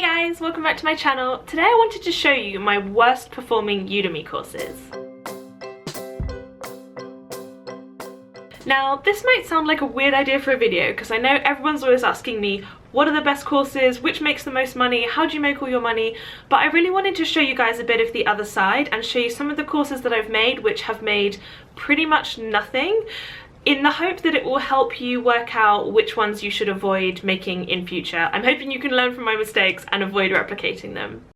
Hey guys, welcome back to my channel. Today I wanted to show you my worst performing Udemy courses. Now this might sound like a weird idea for a video because I know everyone's always asking me what are the best courses, which makes the most money, how do you make all your money, but I really wanted to show you guys a bit of the other side and show you some of the courses that I've made which have made pretty much nothing, in the hope that it will help you work out which ones you should avoid making in future. I'm hoping you can learn from my mistakes and avoid replicating them.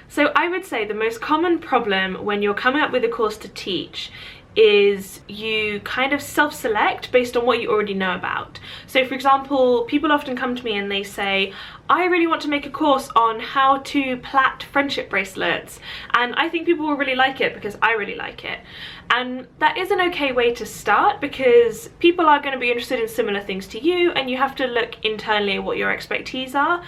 So I would say the most common problem when you're coming up with a course to teach is you kind of self-select based on what you already know about. So for example, people often come to me and they say, I really want to make a course on how to plait friendship bracelets, and I think people will really like it because I really like it. And that is an okay way to start because people are going to be interested in similar things to you and you have to look internally at what your expertise are.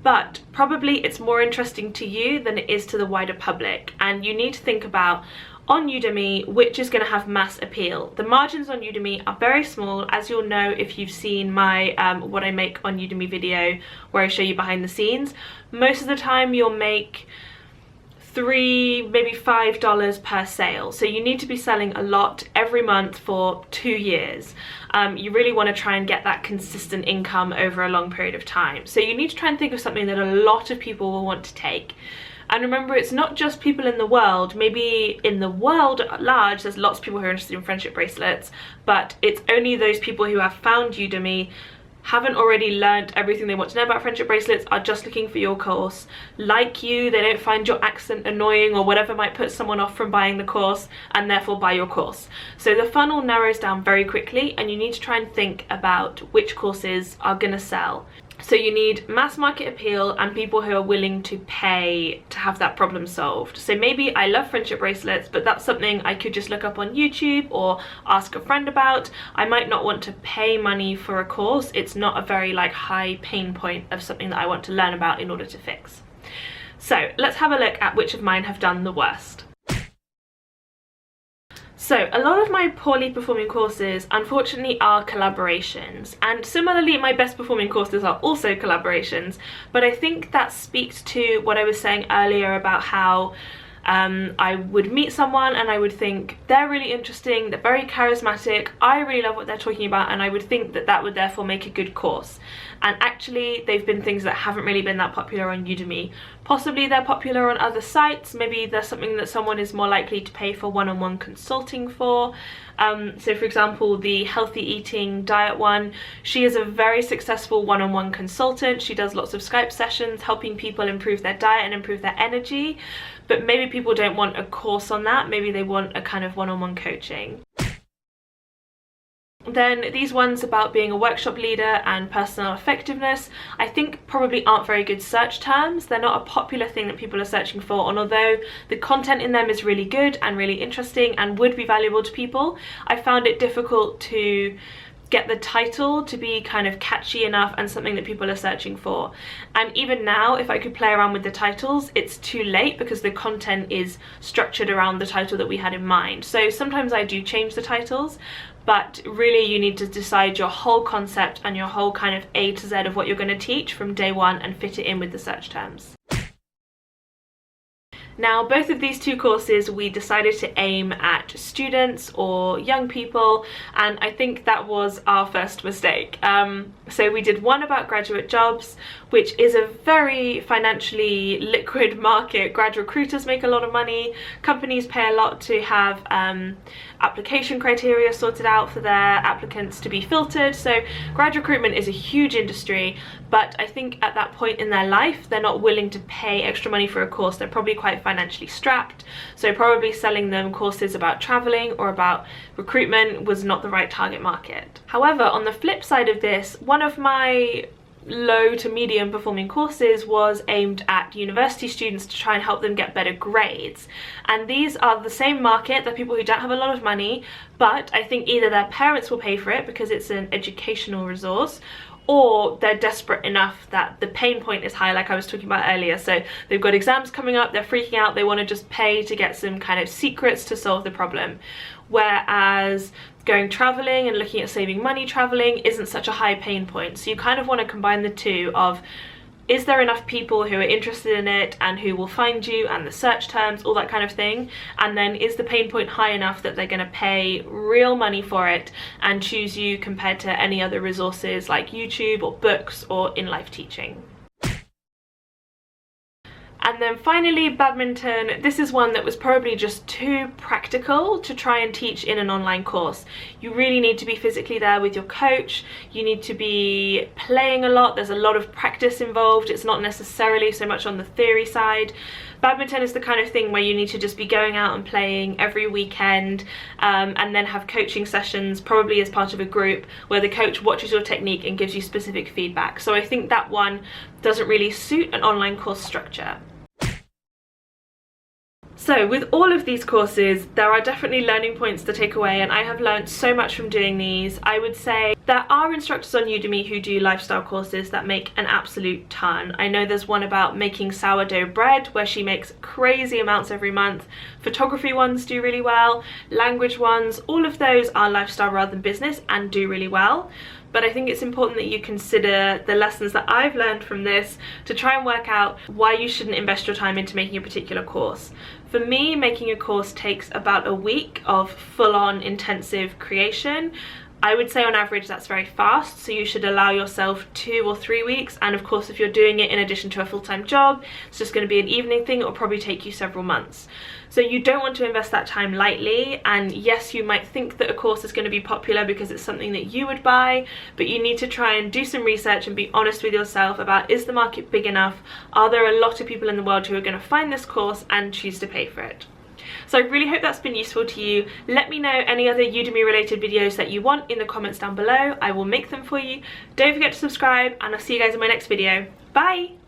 But probably it's more interesting to you than it is to the wider public, and you need to think about on Udemy which is going to have mass appeal. The margins on Udemy are very small, as you'll know if you've seen my what I make on Udemy video where I show you behind the scenes. Most of the time you'll make $3, maybe $5 per sale, so you need to be selling a lot every month for 2 years. You really want to try and get that consistent income over a long period of time, so you need to try and think of something that a lot of people will want to take. And remember, it's not just people in the world. Maybe in the world at large there's lots of people who are interested in friendship bracelets, but it's only those people who have found Udemy, haven't already learned everything they want to know about friendship bracelets, are just looking for your course, like you, they don't find your accent annoying or whatever might put someone off from buying the course, and therefore buy your course. So the funnel narrows down very quickly and you need to try and think about which courses are gonna sell. So you need mass market appeal and people who are willing to pay to have that problem solved. So maybe I love friendship bracelets, but that's something I could just look up on YouTube or ask a friend about. I might not want to pay money for a course. It's not a very high pain point of something that I want to learn about in order to fix. So let's have a look at which of mine have done the worst. So a lot of my poorly performing courses unfortunately are collaborations, and similarly my best performing courses are also collaborations, but I think that speaks to what I was saying earlier about how I would meet someone and I would think they're really interesting, they're very charismatic, I really love what they're talking about, and I would think that that would therefore make a good course. And actually they've been things that haven't really been that popular on Udemy. Possibly they're popular on other sites, maybe there's something that someone is more likely to pay for one-on-one consulting for. So for example, the healthy eating diet one, she is a very successful one-on-one consultant. She does lots of Skype sessions helping people improve their diet and improve their energy, but maybe people don't want a course on that, maybe they want a kind of one-on-one coaching. Then these ones about being a workshop leader and personal effectiveness, I think probably aren't very good search terms. They're not a popular thing that people are searching for, and although the content in them is really good and really interesting and would be valuable to people, I found it difficult to get the title to be kind of catchy enough and something that people are searching for. And even now, if I could play around with the titles, it's too late because the content is structured around the title that we had in mind. So sometimes I do change the titles, but really you need to decide your whole concept and your whole kind of A to Z of what you're going to teach from day one and fit it in with the search terms. Now, both of these two courses we decided to aim at students or young people, and I think that was our first mistake. So we did one about graduate jobs, which is a very financially liquid market. Grad recruiters make a lot of money, companies pay a lot to have application criteria sorted out for their applicants to be filtered. So grad recruitment is a huge industry, but I think at that point in their life they're not willing to pay extra money for a course. They're probably quite financially strapped, so probably selling them courses about traveling or about recruitment was not the right target market. However, on the flip side of this, one of my low to medium performing courses was aimed at university students to try and help them get better grades, and these are the same market. They're people who don't have a lot of money, but I think either their parents will pay for it because it's an educational resource, or they're desperate enough that the pain point is high, like I was talking about earlier. So they've got exams coming up, they're freaking out, they want to just pay to get some kind of secrets to solve the problem. Whereas going traveling and looking at saving money traveling isn't such a high pain point. So you kind of want to combine the two of is there enough people who are interested in it and who will find you, and the search terms, all that kind of thing. And then is the pain point high enough that they're going to pay real money for it and choose you compared to any other resources like YouTube or books or in-life teaching. And then finally, badminton. This is one that was probably just too practical to try and teach in an online course. You really need to be physically there with your coach. You need to be playing a lot. There's a lot of practice involved. It's not necessarily so much on the theory side. Badminton is the kind of thing where you need to just be going out and playing every weekend, and then have coaching sessions, probably as part of a group, where the coach watches your technique and gives you specific feedback. So I think that one doesn't really suit an online course structure. So with all of these courses, there are definitely learning points to take away, and I have learned so much from doing these. I would say there are instructors on Udemy who do lifestyle courses that make an absolute ton. I know there's one about making sourdough bread where she makes crazy amounts every month. Photography ones do really well, language ones, all of those are lifestyle rather than business and do really well. But I think it's important that you consider the lessons that I've learned from this to try and work out why you shouldn't invest your time into making a particular course. For me, making a course takes about a week of full-on intensive creation. I would say on average that's very fast, so you should allow yourself 2 or 3 weeks. And of course, if you're doing it in addition to a full-time job, it's just going to be an evening thing. It'll probably take you several months. So you don't want to invest that time lightly. And yes, you might think that a course is going to be popular because it's something that you would buy, but you need to try and do some research and be honest with yourself about, is the market big enough? Are there a lot of people in the world who are going to find this course and choose to pay for it? So I really hope that's been useful to you. Let me know any other Udemy related videos that you want in the comments down below. I will make them for you. Don't forget to subscribe, and I'll see you guys in my next video. Bye!